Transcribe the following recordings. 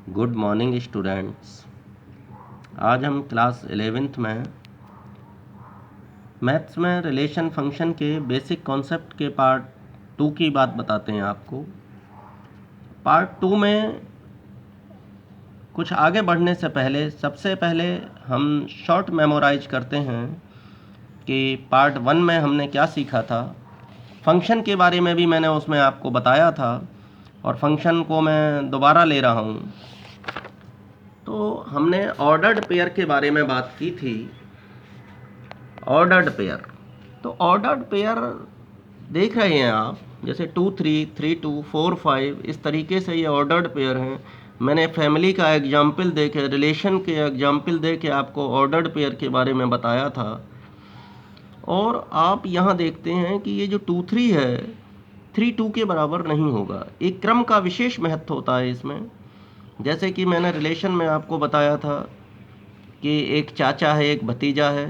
Good morning students. आज हम class 11th में मैथ्स में रिलेशन फंक्शन के बेसिक कॉन्सेप्ट के पार्ट 2 की बात बताते हैं आपको। पार्ट 2 में कुछ आगे बढ़ने से पहले सबसे पहले हम शॉर्ट मेमोराइज करते हैं कि पार्ट 1 में हमने क्या सीखा था। फंक्शन के बारे में भी मैंने उसमें आपको बताया था और फंक्शन को मैं दोबारा ले रहा हूँ। तो हमने ऑर्डर्ड पेयर के बारे में बात की थी। ऑर्डर्ड पेयर, तो ऑर्डर्ड पेयर देख रहे हैं आप, जैसे 2 3 3 2 4 5 इस तरीके से ये ऑर्डर्ड पेयर हैं। मैंने फैमिली का एग्जाम्पल दे के, रिलेशन के एग्जाम्पल दे के आपको ऑर्डर्ड पेयर के बारे में बताया था। और आप यहाँ देखते हैं कि ये जो 2 3 है 3 2 के बराबर नहीं होगा। एक क्रम का विशेष महत्व होता है इसमें। जैसे कि मैंने रिलेशन में आपको बताया था कि एक चाचा है, एक भतीजा है।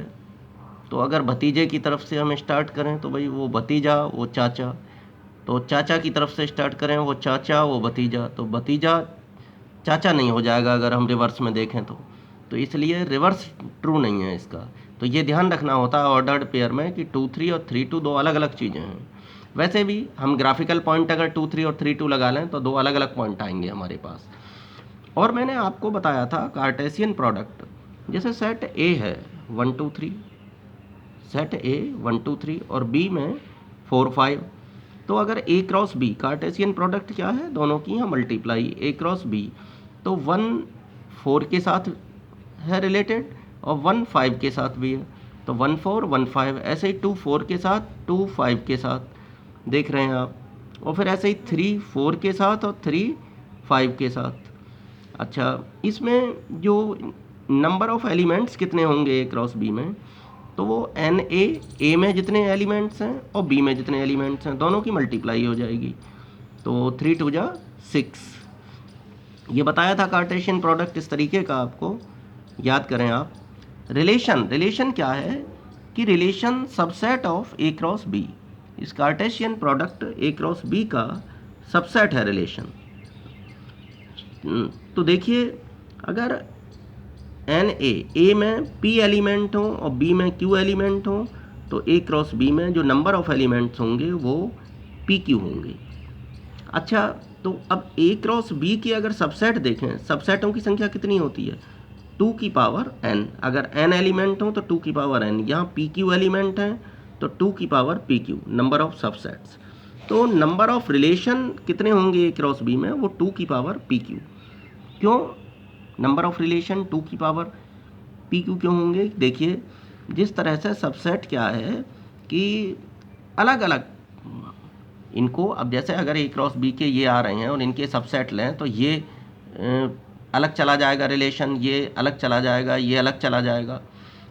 तो अगर भतीजे की तरफ से हम स्टार्ट करें तो भाई वो भतीजा वो चाचा, तो चाचा की तरफ से स्टार्ट करें वो चाचा वो भतीजा, तो भतीजा चाचा नहीं हो जाएगा अगर हम रिवर्स में देखें तो इसलिए रिवर्स ट्रू नहीं है इसका। तो ये ध्यान रखना होता है ऑर्डर्ड पेयर में कि 2 3 और 3 2 दो अलग अलग चीज़ें हैं। वैसे भी हम ग्राफिकल पॉइंट अगर 2 3 और 3 2 लगा लें तो दो अलग अलग पॉइंट आएंगे हमारे पास। और मैंने आपको बताया था कार्टेशियन प्रोडक्ट, जैसे सेट ए है 1 2 3, सेट ए 1 2 3 और बी में 4 5। तो अगर ए क्रॉस बी, कार्टेशियन प्रोडक्ट क्या है, दोनों की यहाँ मल्टीप्लाई ए क्रॉस बी, तो 1 4 के साथ है रिलेटेड और 1 5 के साथ भी है। तो 1 4 1 5, ऐसे ही 2 4 के साथ 2 5 के साथ देख रहे हैं आप। और फिर ऐसे ही 3 4 के साथ और 3 5 के साथ। अच्छा, इसमें जो नंबर ऑफ एलिमेंट्स कितने होंगे ए क्रॉस बी में, तो वो एन ए में जितने एलिमेंट्स हैं और बी में जितने एलिमेंट्स हैं दोनों की मल्टीप्लाई हो जाएगी। तो 3 2 जा 6। ये बताया था कार्टेशियन प्रोडक्ट इस तरीके का, आपको याद करें आप। रिलेशन क्या है कि relation subset of A cross B. इस Cartesian product A cross B का सबसेट है रिलेशन। तो देखिए, अगर एन ए में पी एलिमेंट हो और बी में क्यू एलिमेंट हो, तो ए क्रॉस बी में जो नंबर ऑफ एलिमेंट्स होंगे वो पी क्यू होंगे। अच्छा, तो अब ए क्रॉस बी की अगर सबसेट देखें, सबसेटों की संख्या कितनी होती है, 2 की पावर n। अगर n एलिमेंट हो तो 2 की पावर n। यहाँ पी क्यू एलिमेंट हैं तो 2 की power P Q, number of subsets. तो नंबर ऑफ रिलेशन कितने होंगे ए क्रॉस बी में, वो 2 की पावर पी क्यू। क्यों नंबर ऑफ रिलेशन 2 की पावर पी क्यू क्यों होंगे? देखिए, जिस तरह से सबसेट क्या है कि अलग अलग इनको, अब जैसे अगर ए क्रॉस बी के ये आ रहे हैं और इनके सबसेट लें तो ये अलग चला जाएगा रिलेशन, ये अलग चला जाएगा, ये अलग चला जाएगा।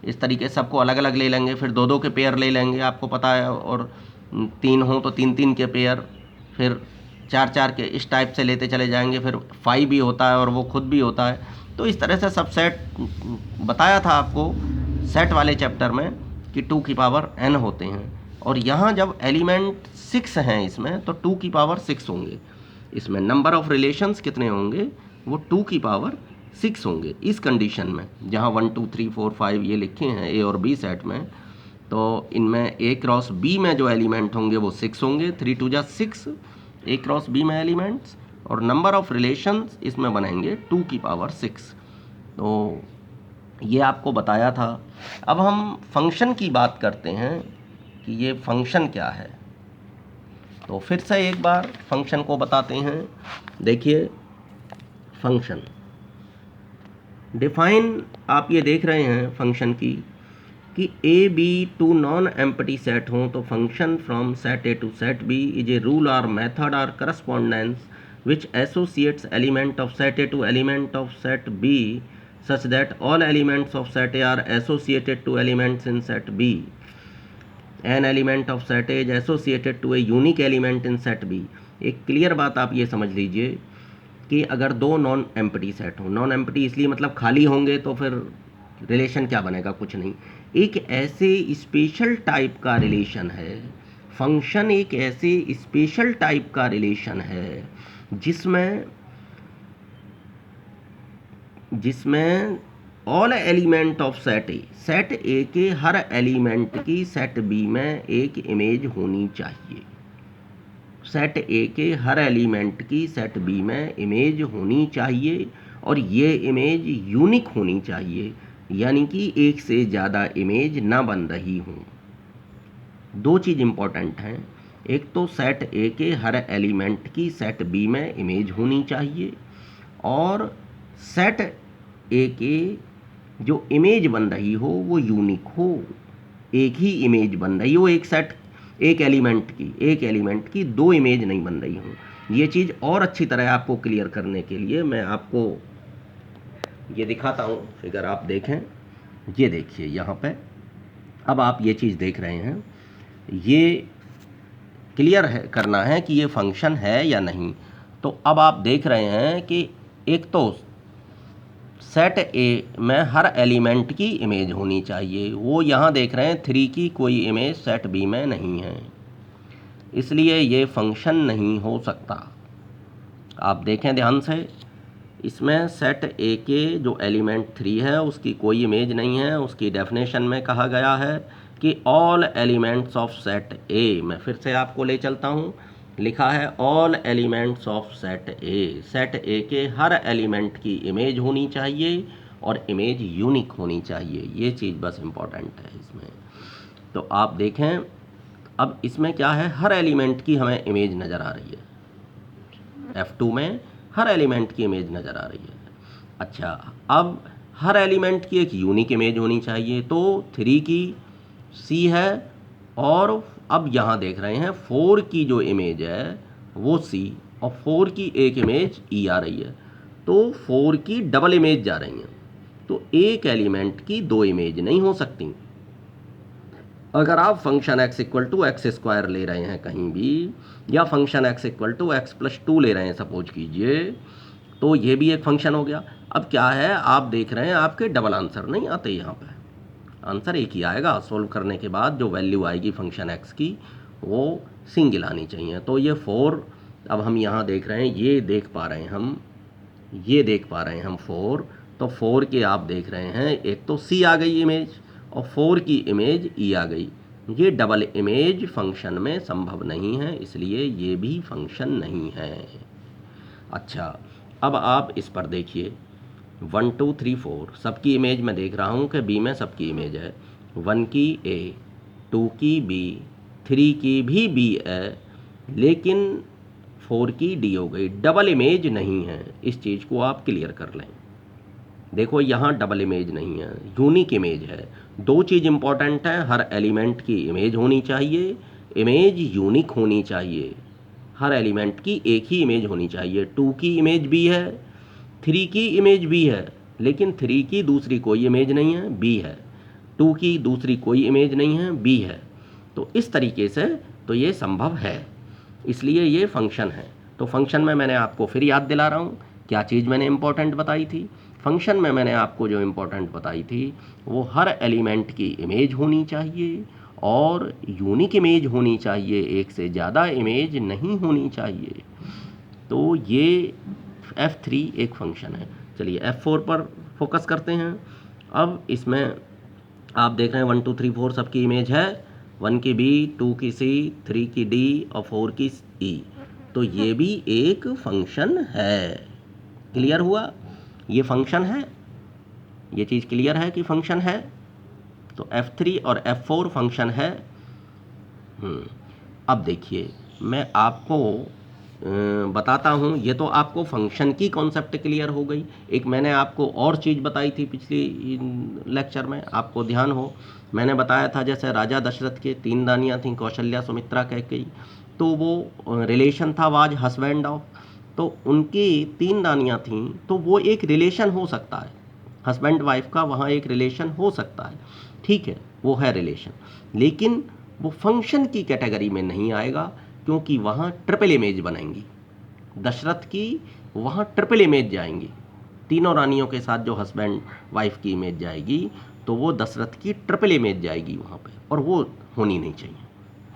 इस तरीके से सबको अलग अलग ले लेंगे, फिर दो दो के पेयर ले लेंगे, आपको पता है। और 3 हो तो 3 3 के पेयर, फिर 4 4 के, इस टाइप से लेते चले जाएंगे। फिर 5 भी होता है और वो खुद भी होता है। तो इस तरह से सबसेट बताया था आपको सेट वाले चैप्टर में कि 2 की पावर n होते हैं। और यहाँ जब एलिमेंट 6 हैं इसमें, तो 2 की पावर 6 होंगे। इसमें नंबर ऑफ रिलेशंस कितने होंगे, वो 2 की पावर 6 होंगे इस कंडीशन में, जहाँ 1 2 3 4 5 ये लिखे हैं ए और बी सेट में। तो इनमें ए क्रॉस बी में जो एलिमेंट होंगे वो 6 होंगे, 3 2 जा 6 ए क्रॉस बी में एलिमेंट्स, और नंबर ऑफ रिलेशंस इसमें बनेंगे 2 की पावर 6। तो ये आपको बताया था। अब हम फंक्शन की बात करते हैं कि ये फंक्शन क्या है। तो फिर से एक बार फंक्शन को बताते हैं। देखिए, फंक्शन डिफाइन आप ये देख रहे हैं फंक्शन की कि A B two non empty set हों तो function from set A to set B is a rule और मेथड और correspondence which associates element of set A to element of set B such that all elements of set A are associated to elements in set B. An element of set A is associated to a unique element in set B. एक clear बात आप ये समझ लीजिए कि अगर दो non empty set हो, नॉन एम्प्टी इसलिए मतलब खाली होंगे, तो फिर रिलेशन क्या बनेगा, कुछ नहीं। एक ऐसे स्पेशल टाइप का रिलेशन है फंक्शन, एक ऐसे स्पेशल टाइप का रिलेशन है जिसमें जिसमें ऑल एलिमेंट ऑफ सेट ए के हर एलिमेंट की सेट बी में एक इमेज होनी चाहिए। सेट ए के हर एलिमेंट की सेट बी में इमेज होनी चाहिए और ये इमेज यूनिक होनी चाहिए, यानी कि एक से ज़्यादा इमेज ना बन रही हों। दो चीज़ इम्पोर्टेंट हैं, एक तो सेट ए के हर एलिमेंट की सेट बी में इमेज होनी चाहिए और सेट ए के जो इमेज बन रही हो वो यूनिक हो, एक ही इमेज बन रही हो, एक एलिमेंट की दो इमेज नहीं बन रही हो। ये चीज़ और अच्छी तरह आपको क्लियर करने के लिए मैं आपको ये दिखाता हूँ फिगर, आप देखें, ये देखिए यहाँ पे, अब आप ये चीज़ देख रहे हैं, ये क्लियर है करना है कि ये फंक्शन है या नहीं। तो अब आप देख रहे हैं कि एक तो सेट ए में हर एलिमेंट की इमेज होनी चाहिए, वो यहाँ देख रहे हैं 3 की कोई इमेज सेट बी में नहीं है, इसलिए ये फंक्शन नहीं हो सकता। आप देखें ध्यान से, इसमें सेट ए के जो एलिमेंट 3 है उसकी कोई इमेज नहीं है। उसकी डेफिनेशन में कहा गया है कि ऑल एलिमेंट्स ऑफ सेट ए, मैं फिर से आपको ले चलता हूँ, लिखा है ऑल एलिमेंट्स ऑफ सेट ए के हर एलिमेंट की इमेज होनी चाहिए और इमेज यूनिक होनी चाहिए। ये चीज़ बस इम्पॉर्टेंट है इसमें। तो आप देखें, अब इसमें क्या है, हर एलिमेंट की हमें इमेज नज़र आ रही है, F2 में हर एलिमेंट की इमेज नज़र आ रही है। अच्छा, अब हर एलिमेंट की एक यूनिक इमेज होनी चाहिए, तो 3 की C है और अब यहाँ देख रहे हैं 4 की जो इमेज है वो C और 4 की एक इमेज E आ रही है, तो 4 की डबल इमेज जा रही हैं, तो एक एलिमेंट की दो इमेज नहीं हो सकती। अगर आप function x equal to x square ले रहे हैं कहीं भी, या function x equal to x plus 2 ले रहे हैं सपोज कीजिए, तो ये भी एक फंक्शन हो गया। अब क्या है, आप देख रहे हैं आपके डबल आंसर नहीं आते, यहाँ पे आंसर एक ही आएगा। सोल्व करने के बाद जो वैल्यू आएगी फंक्शन x की वो सिंगल आनी चाहिए। तो ये 4, अब हम यहाँ देख रहे हैं, ये देख पा रहे हैं हम 4, तो 4 के आप देख रहे हैं एक तो C आ गई इमेज और 4 की इमेज E आ गई। ये डबल इमेज फंक्शन में संभव नहीं है, इसलिए ये भी फंक्शन नहीं है। अच्छा, अब आप इस पर देखिए, 1 2 3 4 सबकी इमेज मैं देख रहा हूँ कि B में सबकी इमेज है, 1 की A, 2 की B, 3 की भी B है, लेकिन 4 की D हो गई, डबल इमेज नहीं है। इस चीज़ को आप क्लियर कर लें। देखो यहाँ डबल इमेज नहीं है, यूनिक इमेज है। दो चीज़ इंपॉर्टेंट है, हर एलिमेंट की इमेज होनी चाहिए, इमेज यूनिक होनी चाहिए, हर एलिमेंट की एक ही इमेज होनी चाहिए। 2 की इमेज भी है, 3 की इमेज भी है, लेकिन 3 की दूसरी कोई इमेज नहीं है, B है। 2 की दूसरी कोई इमेज नहीं है, B है। तो इस तरीके से तो ये संभव है, इसलिए ये फंक्शन है। तो फंक्शन में मैंने आपको फिर याद दिला रहा हूँ क्या चीज़ मैंने इम्पोर्टेंट बताई थी। फंक्शन में मैंने आपको जो इम्पोर्टेंट बताई थी वो हर एलिमेंट की इमेज होनी चाहिए और यूनिक इमेज होनी चाहिए, एक से ज़्यादा इमेज नहीं होनी चाहिए। तो ये F3 एक फंक्शन है। चलिए F4 पर फोकस करते हैं। अब इसमें आप देख रहे हैं 1 2 3 4 सबकी इमेज है, 1 की B, 2 की C, 3 की D और 4 की E। तो ये भी एक फंक्शन है। क्लियर हुआ, ये फंक्शन है, ये चीज़ क्लियर है कि फंक्शन है। तो F3 और F4 फंक्शन है। अब देखिए मैं आपको बताता हूँ, ये तो आपको फंक्शन की कॉन्सेप्ट क्लियर हो गई। एक मैंने आपको और चीज़ बताई थी पिछली लेक्चर में, आपको ध्यान हो, मैंने बताया था जैसे राजा दशरथ के 3 रानियाँ थीं, कौशल्या, सुमित्रा, कैकेयी, तो वो रिलेशन था वाज हस्बैंड ऑफ, तो उनकी 3 रानियाँ थीं, तो वो एक रिलेशन हो सकता है, हस्बैंड वाइफ का वहाँ एक रिलेशन हो सकता है, ठीक है, वो है रिलेशन, लेकिन वो फंक्शन की कैटेगरी में नहीं आएगा, क्योंकि वहाँ ट्रिपल इमेज बनेंगी। दशरथ की वहाँ ट्रिपल इमेज जाएंगी, तीनों रानियों के साथ जो हस्बैंड वाइफ की इमेज जाएगी, तो वो दशरथ की ट्रिपल इमेज जाएगी वहाँ पे, और वो होनी नहीं चाहिए।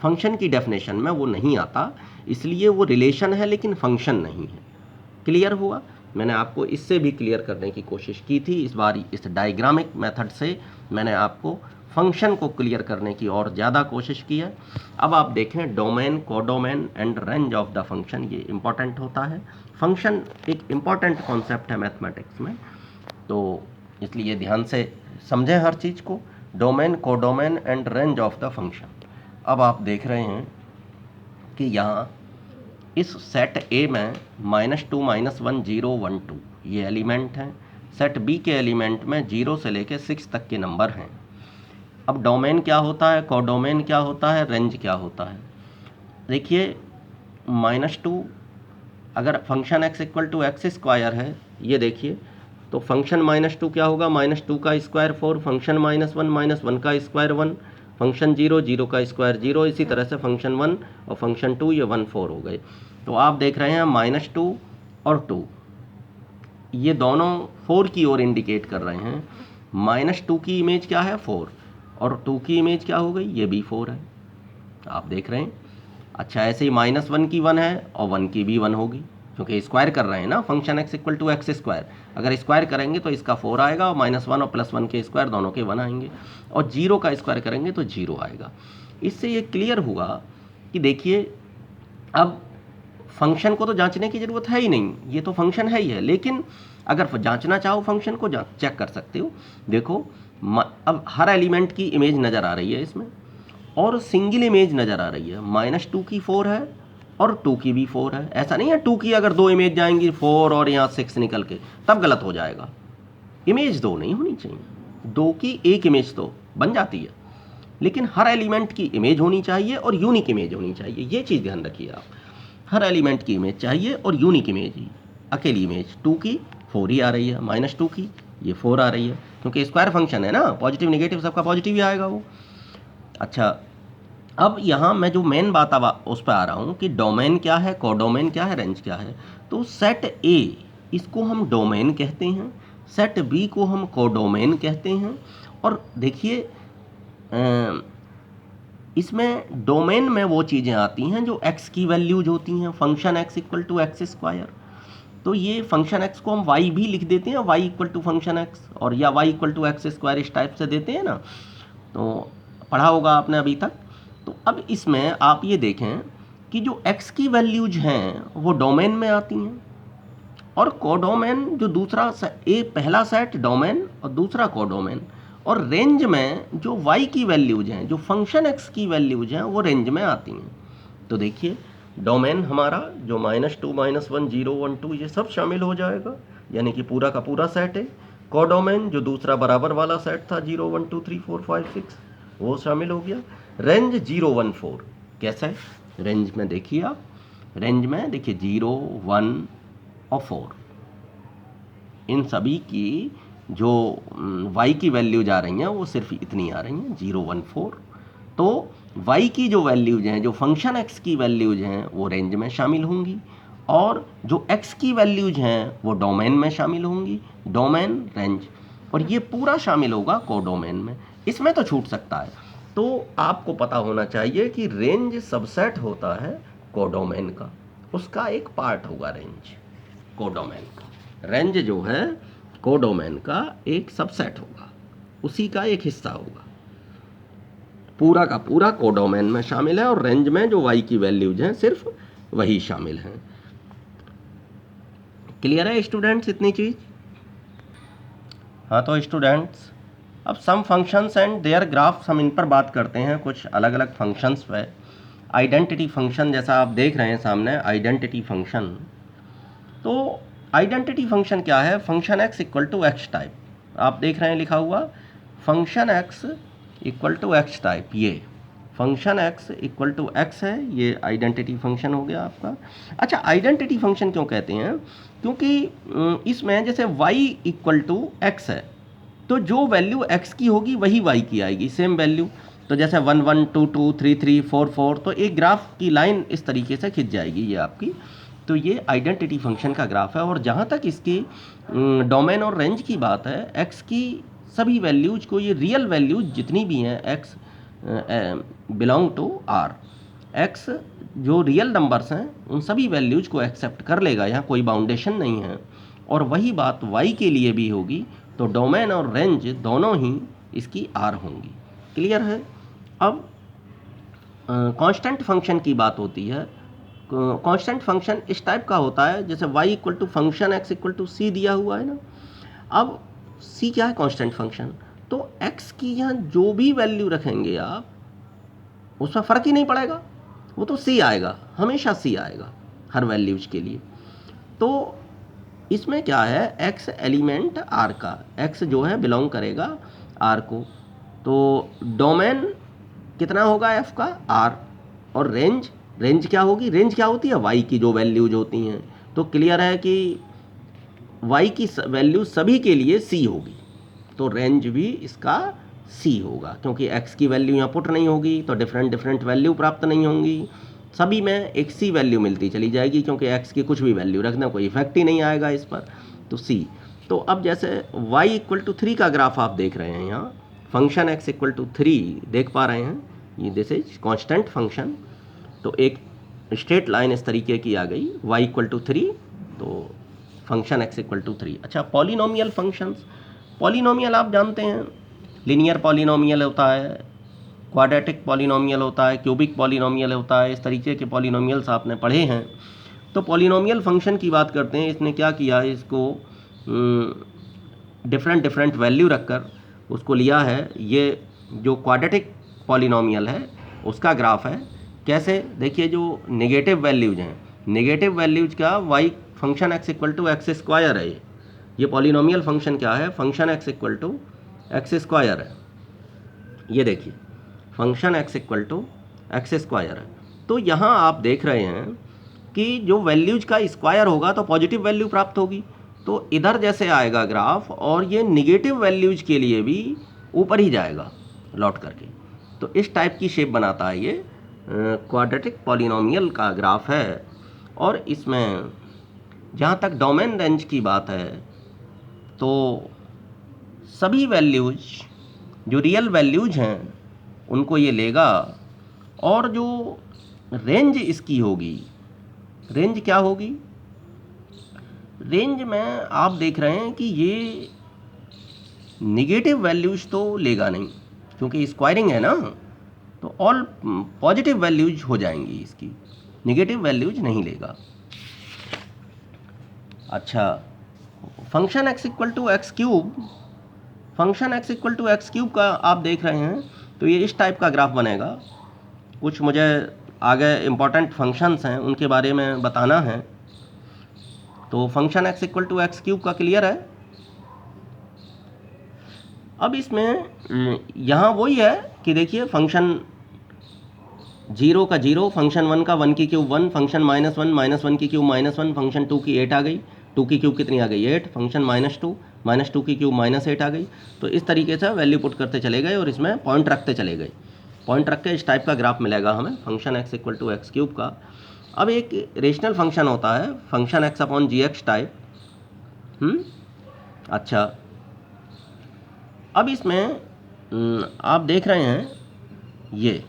फंक्शन की डेफिनेशन में वो नहीं आता, इसलिए वो रिलेशन है लेकिन फंक्शन नहीं है। क्लियर हुआ? मैंने आपको इससे भी क्लियर करने की कोशिश की थी। इस बार इस डायग्रामिक मेथड से मैंने आपको फंक्शन को क्लियर करने की और ज़्यादा कोशिश की है। अब आप देखें domain, codomain and range of the function, ये इम्पॉर्टेंट होता है। फंक्शन एक इम्पॉर्टेंट कॉन्सेप्ट है मैथमेटिक्स में, तो इसलिए ध्यान से समझें हर चीज़ को। Domain, codomain and range of the function. अब आप देख रहे हैं कि यहाँ इस सेट ए में -2 -1 0 1 2 ये एलिमेंट हैं। सेट बी के एलिमेंट में 0 से लेकर 6 तक के नंबर हैं। अब डोमेन क्या होता है, कोडोमेन क्या होता है, रेंज क्या होता है? देखिए -2 अगर function x equal to x square है, ये देखिए, तो फंक्शन -2 क्या होगा, -2 का स्क्वायर 4, फंक्शन -1 -1 का स्क्वायर 1, फंक्शन 0 0 का स्क्वायर 0, इसी तरह से फंक्शन 1 और फंक्शन 2 ये 1 4 हो गए। तो आप देख रहे हैं -2 और 2 ये दोनों 4 की ओर इंडिकेट कर रहे हैं। -2 की इमेज क्या है, 4, और 2 की इमेज क्या हो गई, ये भी 4 है, आप देख रहे हैं। अच्छा, ऐसे ही -1 की 1 है और 1 की भी 1 होगी, क्योंकि स्क्वायर कर रहे हैं ना, function x equal to x square. अगर स्क्वायर करेंगे तो इसका 4 आएगा और -1 और +1 के स्क्वायर दोनों के 1 आएंगे, और 0 का स्क्वायर करेंगे तो 0 आएगा। इससे ये क्लियर हुआ कि देखिए अब फंक्शन को तो जांचने की ज़रूरत है ही नहीं, ये तो फंक्शन है ही है, लेकिन अगर जांचना चाहो फंक्शन को चेक कर सकते हो। देखो अब हर एलिमेंट की इमेज नज़र आ रही है इसमें, और सिंगल इमेज नज़र आ रही है। -2 की 4 है और 2 की भी 4 है। ऐसा नहीं है 2 की अगर 2 इमेज जाएंगी 4 और यहाँ 6 निकल के, तब गलत हो जाएगा। इमेज 2 नहीं होनी चाहिए, 2 की एक इमेज तो बन जाती है, लेकिन हर एलिमेंट की इमेज होनी चाहिए और यूनिक इमेज होनी चाहिए। ये चीज़ ध्यान रखिए आप, हर एलिमेंट की इमेज चाहिए और यूनिक इमेज ही, अकेली इमेज 2 की 4 ही आ रही है, -2 की ये 4 आ रही है, क्योंकि स्क्वायर फंक्शन है ना, पॉजिटिव नेगेटिव सबका पॉजिटिव ही आएगा वो। अच्छा, अब यहाँ मैं जो मेन बात अब उस पर आ रहा हूँ कि डोमेन क्या है, कोडोमेन क्या है, रेंज क्या है। तो सेट ए इसको हम डोमेन कहते हैं, सेट बी को हम कोडोमेन कहते हैं। और देखिए इसमें डोमेन में वो चीज़ें आती हैं जो x की वैल्यूज होती हैं, function x equal to x square. तो ये फंक्शन x को हम y भी लिख देते हैं, y equal to function x, और या y equal to x square इस टाइप से देते हैं ना, तो पढ़ा होगा आपने अभी तक। तो अब इसमें आप ये देखें कि जो x की वैल्यूज हैं वो डोमेन में आती हैं, और कोडोमेन जो दूसरा पहला सेट डोमेन और दूसरा कोडोमेन, और रेंज में जो y की वैल्यूज हैं, जो फंक्शन x की वैल्यूज हैं, वो रेंज में आती हैं। तो देखिए डोमेन हमारा जो -2 -1 0 1 2 ये सब शामिल हो जाएगा, यानी कि पूरा का पूरा सेट है। कोडोमेन जो दूसरा बराबर वाला सेट था 0 1 2 3 4 5 6 वो शामिल हो गया। रेंज 0 1 4 कैसा है, रेंज में देखिए आप, रेंज में देखिए 0 1 और 4, इन सभी की जो y की वैल्यूज आ रही हैं वो सिर्फ इतनी आ रही हैं 0 1 4। तो y की जो वैल्यूज हैं, जो फंक्शन x की वैल्यूज हैं, वो रेंज में शामिल होंगी, और जो x की वैल्यूज हैं वो डोमेन में शामिल होंगी, डोमेन रेंज, और ये पूरा शामिल होगा कोडोमेन में। इसमें तो छूट सकता है। तो आपको पता होना चाहिए कि रेंज सबसेट होता है कोडोमेन का, उसका एक पार्ट होगा रेंज कोडोमेन का। रेंज जो है कोडोमेन का एक सबसेट होगा, उसी का एक हिस्सा होगा, पूरा का पूरा कोडोमेन में शामिल है, और रेंज में जो y की वैल्यूज हैं सिर्फ वही शामिल हैं। क्लियर है स्टूडेंट्स इतनी चीज़? हाँ, तो स्टूडेंट्स अब सम फंक्शंस एंड देयर ग्राफ्स, हम इन पर बात करते हैं, कुछ अलग अलग फंक्शंस पे। आइडेंटिटी फंक्शन जैसा आप देख रहे हैं सामने, आइडेंटिटी फंक्शन। तो आइडेंटिटी फंक्शन क्या है, function x equal to x type, आप देख रहे हैं लिखा हुआ function x equal to x type, ये function x equal to x है, ये आइडेंटिटी फंक्शन हो गया आपका। अच्छा, आइडेंटिटी फंक्शन क्यों कहते हैं, क्योंकि इसमें जैसे y इक्वल टू एक्स है, तो जो वैल्यू x की होगी वही y की आएगी, सेम वैल्यू। तो जैसे 1 1 2 2 3 3 4 4, तो एक ग्राफ की लाइन इस तरीके से खिंच जाएगी ये आपकी। तो ये आइडेंटिटी फंक्शन का ग्राफ है। और जहाँ तक इसकी डोमेन और रेंज की बात है, x की सभी वैल्यूज को, ये रियल वैल्यूज जितनी भी हैं x belong to r, x जो रियल नंबर्स हैं उन सभी वैल्यूज को एक्सेप्ट कर लेगा, यहाँ कोई बाउंडेशन नहीं है। और वही बात y के लिए भी होगी। तो डोमेन और रेंज दोनों ही इसकी R होंगी। क्लियर है? अब कांस्टेंट फंक्शन की बात होती है। कांस्टेंट फंक्शन इस टाइप का होता है, जैसे y equal to function x equal to c दिया हुआ है ना। अब c क्या है? Constant function. तो x की यहाँ जो भी वैल्यू रखेंगे आप, उसमें फ़र्क ही नहीं पड़ेगा, वो तो c आएगा, हमेशा c आएगा हर वैल्यूज के लिए। तो इसमें क्या है, x एलिमेंट r का, x जो है बिलोंग करेगा r को। तो डोमेन कितना होगा f का? r। और रेंज क्या होगी? रेंज क्या होती है? y की जो वैल्यूज होती हैं। तो क्लियर है कि y की वैल्यू सभी के लिए c होगी, तो रेंज भी इसका c होगा, क्योंकि x की वैल्यू यहाँ पुट नहीं होगी तो डिफरेंट वैल्यू प्राप्त नहीं होंगी, सभी में एक c वैल्यू मिलती चली जाएगी, क्योंकि x की कुछ भी वैल्यू रखना कोई इफेक्ट ही नहीं आएगा इस पर, तो c। तो अब जैसे y इक्वल टू 3 का ग्राफ आप देख रहे हैं, यहाँ फंक्शन x इक्वल टू 3 देख पा रहे हैं, ये दिस इज कॉन्स्टेंट फंक्शन। तो एक स्ट्रेट लाइन इस तरीके की आ गई, y इक्वल टू 3, तो फंक्शन x इक्वल टू 3। अच्छा, पॉलिनोमियल फंक्शंस, पॉलिनोमियल आप जानते हैं, लीनियर पॉलिनोमियल होता है, क्वाड्रेटिक पॉलिनोमियल होता है, क्यूबिक पॉलिनोमियल होता है, इस तरीके के पॉलिनोमियल्स आपने पढ़े हैं। तो पॉलिनोमियल फंक्शन की बात करते हैं, इसने क्या किया है, इसको डिफरेंट वैल्यू रखकर उसको लिया है। ये जो क्वाड्रेटिक पॉलिनोमियल है उसका ग्राफ है। कैसे? देखिए, जो नेगेटिव वैल्यूज हैं, नेगेटिव वैल्यूज का y function x equal to x square है। ये पॉलिनोमियल फंक्शन क्या है? Function x equal to x square है। ये देखिए, function x equal to x square है। तो यहाँ आप देख रहे हैं कि जो वैल्यूज का स्क्वायर होगा तो पॉजिटिव वैल्यू प्राप्त होगी, तो इधर जैसे आएगा ग्राफ, और ये निगेटिव वैल्यूज के लिए भी ऊपर ही जाएगा लौट करके। तो इस टाइप की शेप बनाता है, ये क्वाड्रेटिक पॉलिनोमियल का ग्राफ है। और इसमें जहाँ तक डोमेन रेंज की बात है, तो सभी वैल्यूज जो रियल वैल्यूज हैं उनको ये लेगा, और जो रेंज इसकी होगी, रेंज क्या होगी? रेंज में आप देख रहे हैं कि ये निगेटिव वैल्यूज तो लेगा नहीं, क्योंकि स्क्वायरिंग है ना, तो ऑल पॉजिटिव वैल्यूज हो जाएंगी इसकी, निगेटिव वैल्यूज नहीं लेगा। अच्छा, function x equal to x cube, function x equal to x cube का आप देख रहे हैं, तो ये इस टाइप का ग्राफ बनेगा। कुछ मुझे आगे इम्पॉर्टेंट फंक्शंस हैं उनके बारे में बताना है। तो function x equal to x cube का क्लियर है। अब इसमें यहाँ वही है कि देखिए, फंक्शन 0 का 0, फंक्शन 1 का 1 की क्यूब 1, फंक्शन -1 की क्यूब -1, फंक्शन 2 की 8 आ गई, 2 की क्यूब कितनी आ गई? 8, फंक्शन -2 की क्यूब -8 आ गई। तो इस तरीके से वैल्यू पुट करते चले गए और इसमें पॉइंट रखते चले गए, पॉइंट रख के इस टाइप का ग्राफ मिलेगा हमें function x equal to x cube का। अब एक रेशनल फंक्शन होता है function x upon gx type. अच्छा, अब इसमें आप देख रहे हैं, ये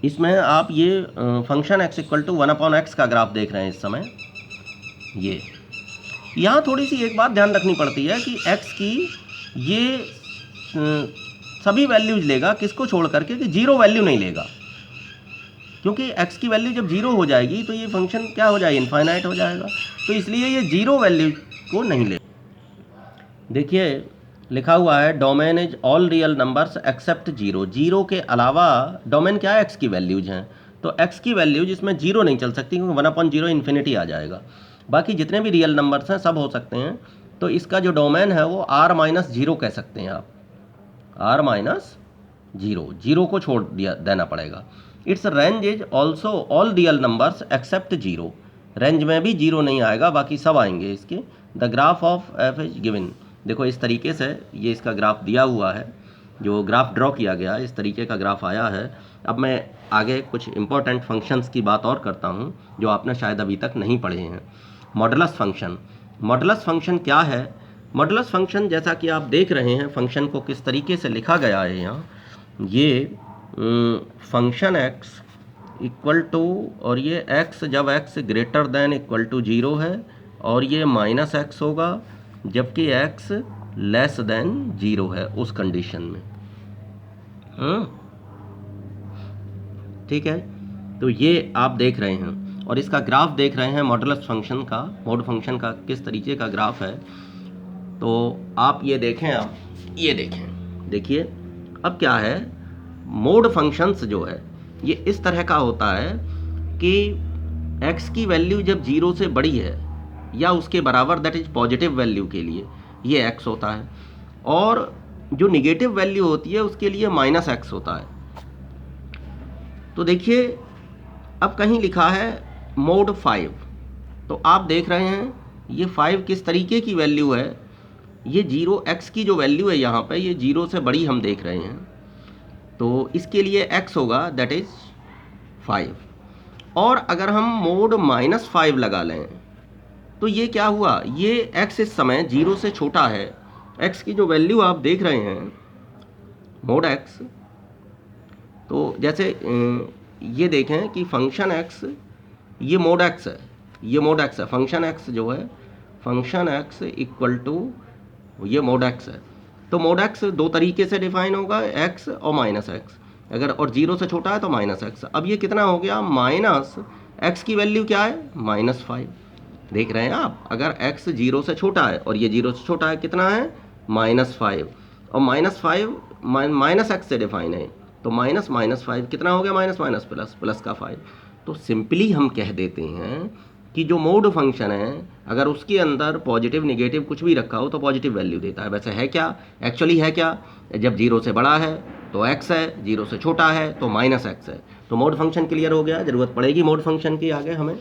इसमें आप ये function x equal to 1/x का ग्राफ देख रहे हैं इस समय। ये यहाँ थोड़ी सी एक बात ध्यान रखनी पड़ती है कि x की ये सभी वैल्यूज लेगा, किसको छोड़ करके? कि 0 वैल्यू नहीं लेगा, क्योंकि x की वैल्यू जब 0 हो जाएगी तो ये फंक्शन क्या हो जाएगा? इनफाइनाइट हो जाएगा। तो इसलिए ये 0 वैल्यू को नहीं ले। देखिए, लिखा हुआ है domain is all real numbers accept 0। 0 के अलावा डोमेन क्या है? x की वैल्यूज हैं, तो x की वैल्यूज इसमें 0 नहीं चल सकती, क्योंकि 1/0 इन्फिनिटी आ जाएगा। बाकी जितने भी रियल नंबर्स हैं सब हो सकते हैं। तो इसका जो डोमेन है वो r-0 कह सकते हैं आप, r-0, 0 को छोड़ दिया देना पड़ेगा। It's range is also all real numbers accept 0। Range में भी 0 नहीं आएगा, बाकी सब आएंगे इसके। The graph of f is given. देखो, इस तरीके से ये इसका ग्राफ दिया हुआ है, जो ग्राफ ड्रॉ किया गया है, इस तरीके का ग्राफ आया है। अब मैं आगे कुछ इंपॉर्टेंट फंक्शंस की बात और करता हूँ जो आपने शायद अभी तक नहीं पढ़े हैं। मॉडुलस फंक्शन, मॉडुलस फंक्शन क्या है? मॉडुलस फंक्शन, जैसा कि आप देख रहे हैं फंक्शन को किस तरीके से लिखा गया है यहाँ, ये फंक्शन x इक्वल टू, और ये x जब x greater than equal to 0 है, और ये माइनस एक्स होगा जबकि x लेस देन 0 है उस कंडीशन में। ठीक है, तो ये आप देख रहे हैं और इसका ग्राफ देख रहे हैं मॉडुलस फंक्शन का, मोड फंक्शन का किस तरीके का ग्राफ है। तो आप ये देखें, आप ये देखें, देखिए अब क्या है, मोड फंक्शंस जो है ये इस तरह का होता है कि x की वैल्यू जब 0 से बड़ी है या उसके बराबर, दैट इज पॉजिटिव वैल्यू के लिए ये x होता है, और जो निगेटिव वैल्यू होती है उसके लिए माइनस एक्स होता है। तो देखिए अब कहीं लिखा है मोड 5, तो आप देख रहे हैं ये 5 किस तरीके की वैल्यू है, ये 0x की जो वैल्यू है यहाँ पे ये 0 से बड़ी हम देख रहे हैं, तो इसके लिए x होगा दैट इज 5। और अगर हम मोड -5 लगा लें तो ये क्या हुआ, ये x इस समय 0 से छोटा है, x की जो वैल्यू आप देख रहे हैं मोड x, तो जैसे ये देखें कि फंक्शन x, ये मोड x है, ये मोड x है, फंक्शन x जो है, फंक्शन x इक्वल टू ये मोड x है। तो मोड x दो तरीके से डिफाइन होगा, x और माइनस एक्स, अगर और 0 से छोटा है तो माइनस एक्स। अब ये कितना हो गया, माइनस x की वैल्यू क्या है, -5। देख रहे हैं आप, अगर x 0 से छोटा है और ये 0 से छोटा है, कितना है, -5, और -5 माइनस एक्स से डिफाइन है, तो -5 कितना हो गया, माइनस प्लस का 5। तो सिंपली हम कह देते हैं कि जो मोड फंक्शन है अगर उसके अंदर पॉजिटिव निगेटिव कुछ भी रखा हो तो पॉजिटिव वैल्यू देता है। वैसे है क्या, एक्चुअली है क्या, जब 0 से बड़ा है तो x है, 0 से छोटा है तो -x है। तो मोड फंक्शन क्लियर हो गया, ज़रूरत पड़ेगी मोड फंक्शन की आगे हमें,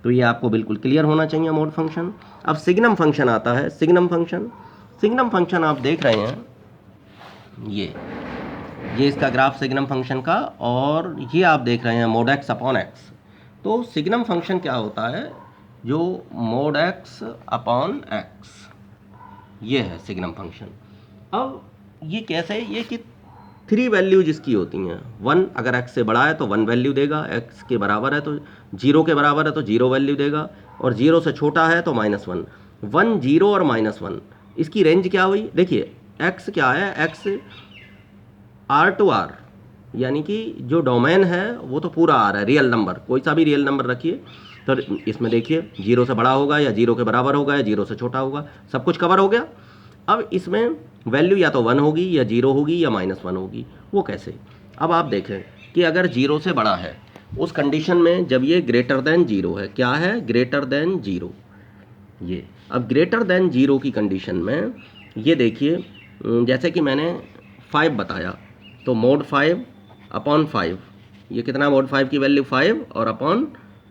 तो ये आपको बिल्कुल क्लियर होना चाहिए मोड फंक्शन। अब सिग्नम फंक्शन आता है, सिग्नम फंक्शन आप देख रहे हैं, ये इसका ग्राफ सिग्नम फंक्शन का, और ये आप देख रहे हैं मोड x अपॉन x। तो सिग्नम फंक्शन क्या होता है, जो मोड x अपॉन x, ये है सिग्नम फंक्शन। अब ये कैसे, ये कि 3 वैल्यू जिसकी होती हैं, 1 अगर x से बड़ा है तो 1 वैल्यू देगा, x के बराबर है तो 0 के बराबर है तो 0 वैल्यू देगा, और 0 से छोटा है तो -1, 1 0 और -1, इसकी रेंज क्या हुई, देखिए x क्या है, x R टू R, यानी कि जो डोमेन है वो तो पूरा आ रहा है, रियल नंबर, कोई सा भी रियल नंबर रखिए, तो इसमें देखिए 0 से बड़ा होगा या 0 के बराबर होगा या 0 से छोटा होगा, सब कुछ कवर हो गया। अब इसमें वैल्यू या तो 1 होगी या 0 होगी या -1 होगी, वो कैसे, अब आप देखें कि अगर 0 से बड़ा है उस कंडीशन में, जब ये ग्रेटर देन 0 है, क्या है, ग्रेटर देन 0, ये अब ग्रेटर देन 0 की कंडीशन में ये देखिए, जैसे कि मैंने 5 बताया, तो मोड 5 अपॉन 5, ये कितना, मोड 5 की वैल्यू 5 और अपॉन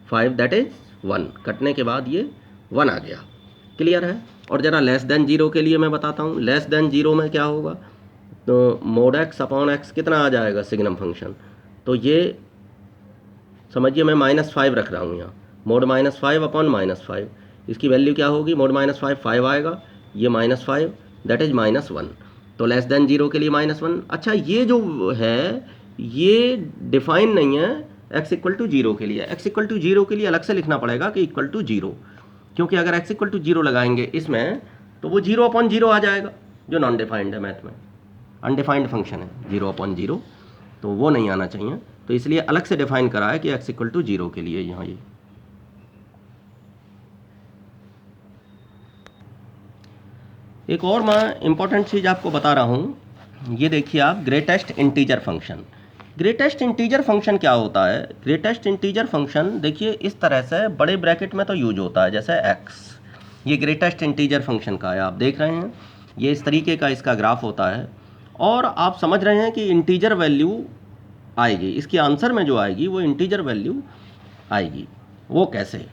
5 दैट इज 1, कटने के बाद ये 1 आ गया, क्लियर है। और ज़रा लेस देन 0 के लिए मैं बताता हूँ, लेस देन 0 में क्या होगा, तो मोड x अपॉन x कितना आ जाएगा सिग्नम फंक्शन, तो ये समझिए मैं -5 रख रहा हूँ यहाँ, मोड -5 अपॉन -5, इसकी वैल्यू क्या होगी, मोड -5 5 आएगा, ये -5 दैट इज -1, तो लेस देन 0 के लिए -1। अच्छा ये जो है ये डिफाइन नहीं है x इक्वल टू 0 के लिए, x इक्वल टू 0 के लिए अलग से लिखना पड़ेगा कि इक्वल टू 0, क्योंकि अगर x इक्वल टू 0 लगाएंगे इसमें तो वो 0 अपॉन 0 आ जाएगा, जो नॉन डिफाइंड है, मैथ में अनडिफाइंड फंक्शन है 0 अपॉन 0, तो वो नहीं आना चाहिए, तो इसलिए अलग से डिफाइन करा है कि x इक्वल टू 0 के लिए यहाँ ये। एक और मैं इम्पॉर्टेंट चीज़ आपको बता रहा हूँ, ये देखिए आप, greatest integer function. Greatest integer function क्या होता है, ग्रेटेस्ट इंटीजर फंक्शन देखिए इस तरह से बड़े ब्रैकेट में तो यूज होता है, जैसे x, ये ग्रेटेस्ट इंटीजर फंक्शन का है, आप देख रहे हैं ये इस तरीके का इसका ग्राफ होता है, और आप समझ रहे हैं कि इंटीजर वैल्यू आएगी, इसके आंसर में जो आएगी वो इंटीजर वैल्यू आएगी, वो कैसे,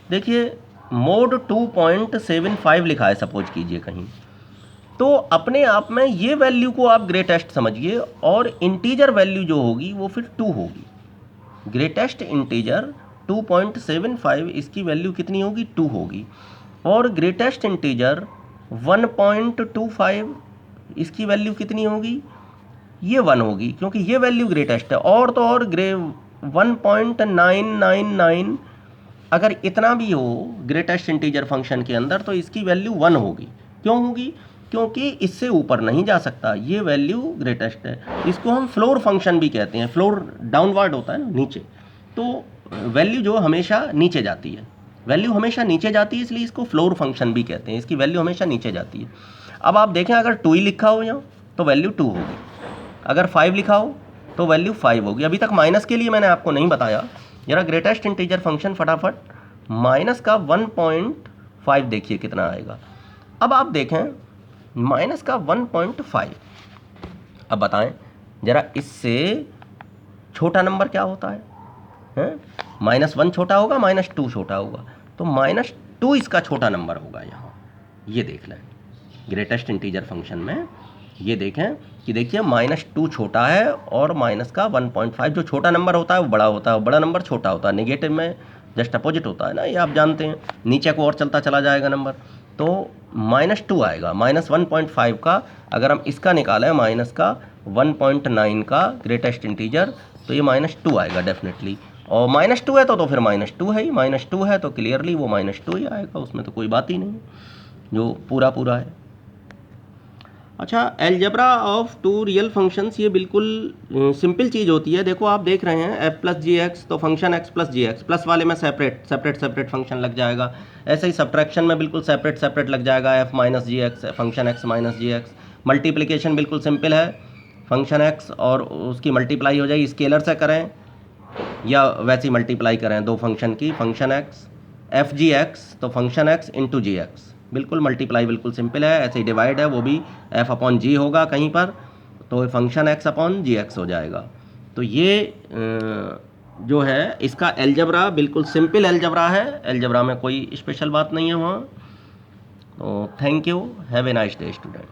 देखिए मोड 2.75 लिखा है सपोज कीजिए कहीं, तो अपने आप में ये वैल्यू को आप ग्रेटेस्ट समझिए, और इंटीजर वैल्यू जो होगी वो फिर 2 होगी, ग्रेटेस्ट इंटीजर 2.75, इसकी वैल्यू कितनी होगी, 2 होगी, और ग्रेटेस्ट इंटीजर 1.25, इसकी वैल्यू कितनी होगी, ये 1 होगी क्योंकि ये वैल्यू ग्रेटेस्ट है। और तो और 1.999 अगर इतना भी हो ग्रेटेस्ट इंटीजर फंक्शन के अंदर तो इसकी वैल्यू 1 होगी। क्यों होगी? क्योंकि इससे ऊपर नहीं जा सकता, ये वैल्यू ग्रेटेस्ट है। इसको हम फ्लोर फंक्शन भी कहते हैं, फ्लोर डाउनवर्ड होता है ना, नीचे, तो वैल्यू जो हमेशा नीचे जाती है, वैल्यू हमेशा नीचे जाती है, इसलिए इसको फ्लोर फंक्शन भी कहते हैं, इसकी वैल्यू हमेशा नीचे जाती है। अब आप देखें अगर 2 ही लिखा हो यहाँ तो वैल्यू 2 होगी, अगर 5 लिखा हो तो वैल्यू 5 होगी। अभी तक माइनस के लिए मैंने आपको नहीं बताया, जरा ग्रेटेस्ट इंटीजर फंक्शन फटाफट माइनस का 1.5 देखिए कितना आएगा। अब आप देखें माइनस का 1.5, अब बताएं जरा इससे छोटा नंबर क्या होता है? -1 छोटा होगा, -2 छोटा होगा, तो -2 इसका छोटा नंबर होगा यहाँ। ये देख लें ग्रेटेस्ट इंटीजर फंक्शन में, ये देखें कि देखिए -2 छोटा है और माइनस का 1.5, जो छोटा नंबर होता है वो बड़ा होता है, बड़ा नंबर छोटा होता है। नेगेटिव में जस्ट अपोजिट होता है ना, ये आप जानते हैं, नीचे को और चलता चला जाएगा नंबर। तो -2 आएगा, -1.5 का अगर हम इसका निकालें माइनस का 1.9 का ग्रेटेस्ट इंटीजर, तो ये -2 आएगा डेफिनेटली। और -2 है तो फिर -2 है ही, -2 है तो क्लियरली वो -2 ही आएगा, उसमें तो कोई बात ही नहीं जो पूरा पूरा है। अच्छा, एलजेब्रा ऑफ 2 रियल फंक्शंस, ये बिल्कुल सिंपल चीज़ होती है। देखो आप देख रहे हैं f प्लस जी एक्स, तो फंक्शन x प्लस जी एक्स, प्लस वाले में सेपरेट फंक्शन लग जाएगा। ऐसे ही सब्ट्रैक्शन में बिल्कुल सेपरेट लग जाएगा, f माइनस जी एक्स, फंक्शन x माइनस जी एक्स। मल्टीप्लिकेशन बिल्कुल सिंपल है, फंक्शन x और उसकी मल्टीप्लाई हो जाएगी, स्केलर से करें या वैसे ही मल्टीप्लाई करें दो फंक्शन की, function x F G x, तो फंक्शन x इंटू जी एक्स, बिल्कुल मल्टीप्लाई बिल्कुल सिंपल है। ऐसे ही डिवाइड है, वो भी f अपॉन जी होगा कहीं पर, तो फंक्शन x अपॉन जी एक्स हो जाएगा। तो ये जो है इसका एलजबरा बिल्कुल सिंपल एलजबरा है, एलजबरा में कोई स्पेशल बात नहीं है वहाँ। तो thank you, have a nice day student.